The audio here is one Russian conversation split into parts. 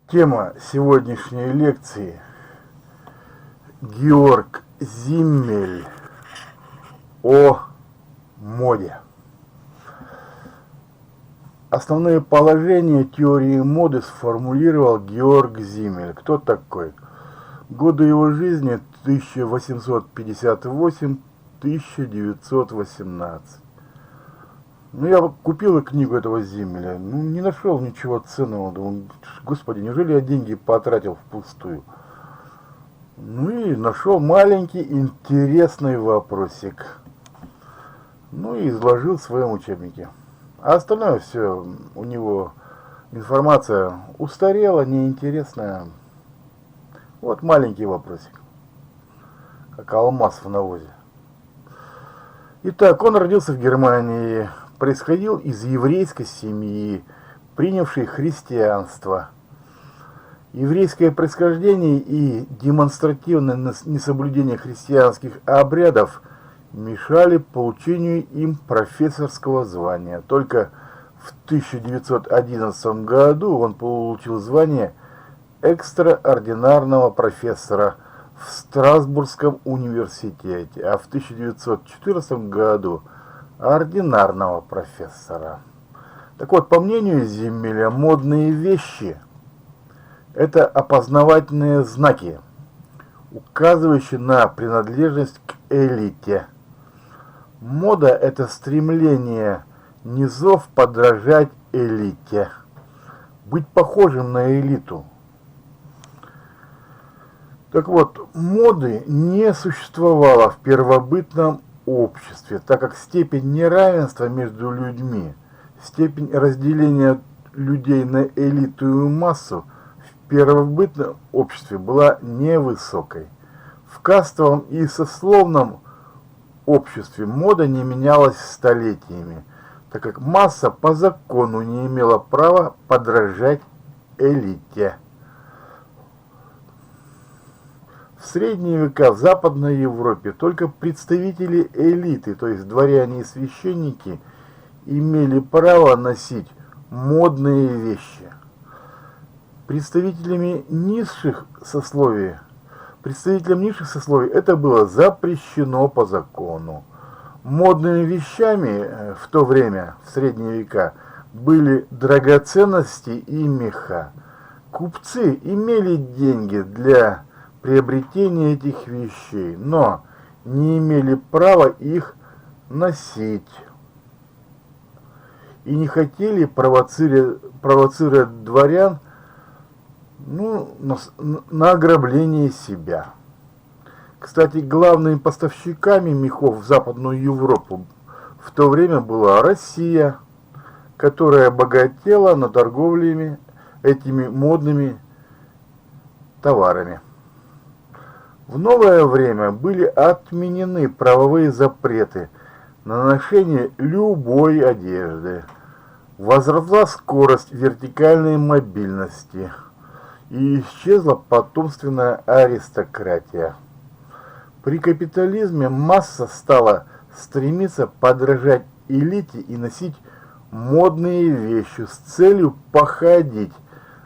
Тема сегодняшней лекции — Георг Зиммель о моде. Основные положения теории моды сформулировал Георг Зиммель. Кто такой? Годы его жизни 1858-1918. Я купил книгу этого Зиммеля, не нашел ничего ценного. Думаю, господи, неужели я деньги потратил впустую? И нашел маленький интересный вопросик. И изложил в своем учебнике. А остальное все, у него информация устарела, неинтересная. Вот маленький вопросик, как алмаз в навозе. Итак, он родился в Германии, происходил из еврейской семьи, принявшей христианство. Еврейское происхождение и демонстративное несоблюдение христианских обрядов мешали получению им профессорского звания. Только в 1911 году он получил звание экстраординарного профессора в Страсбургском университете, а в 1914 году ординарного профессора. Так вот, по мнению Зиммеля, модные вещи – это опознавательные знаки, указывающие на принадлежность к элите. Мода – это стремление низов подражать элите, быть похожим на элиту. Так вот, моды не существовало в первобытном обществе, так как степень неравенства между людьми, степень разделения людей на элиту и массу в первобытном обществе была невысокой. В кастовом и сословном обществе мода не менялась столетиями, так как масса по закону не имела права подражать элите. В средние века в Западной Европе только представители элиты, то есть дворяне и священники, имели право носить модные вещи. Представителям низших сословий это было запрещено по закону. Модными вещами в то время, в средние века, были драгоценности и меха. Купцы имели деньги для приобретения этих вещей, но не имели права их носить и не хотели провоцировать дворян на ограбление себя. Кстати, главными поставщиками мехов в Западную Европу в то время была Россия, которая богатела на торговле этими модными товарами. В новое время были отменены правовые запреты на ношение любой одежды. Возросла скорость вертикальной мобильности и исчезла потомственная аристократия. При капитализме масса стала стремиться подражать элите и носить модные вещи с целью походить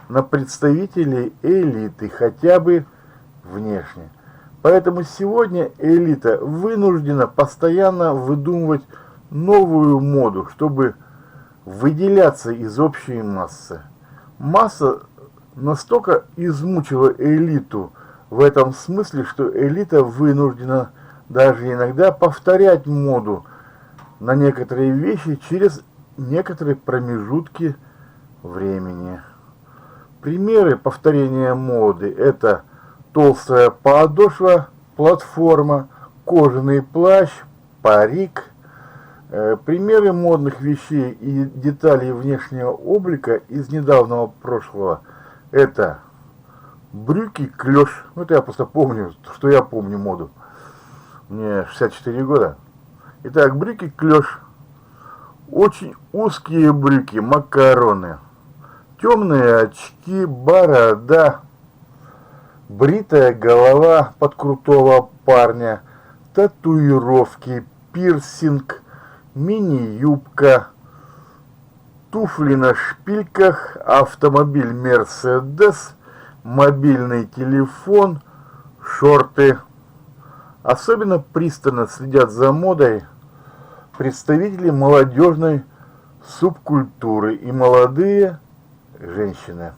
на представителей элиты хотя бы внешне. Поэтому сегодня элита вынуждена постоянно выдумывать новую моду, чтобы выделяться из общей массы. Масса настолько измучила элиту в этом смысле, что элита вынуждена даже иногда повторять моду на некоторые вещи через некоторые промежутки времени. Примеры повторения моды – это толстая подошва, платформа, кожаный плащ, парик. Примеры модных вещей и деталей внешнего облика из недавнего прошлого – это брюки клеш. Это я просто помню, что я помню моду. Мне 64 года. Итак, брюки клеш, очень узкие брюки, макароны, темные очки, борода, бритая голова под крутого парня, татуировки, пирсинг, мини-юбка, туфли на шпильках, автомобиль Мерседес, мобильный телефон, шорты. Особенно пристально следят за модой представители молодежной субкультуры и молодые женщины.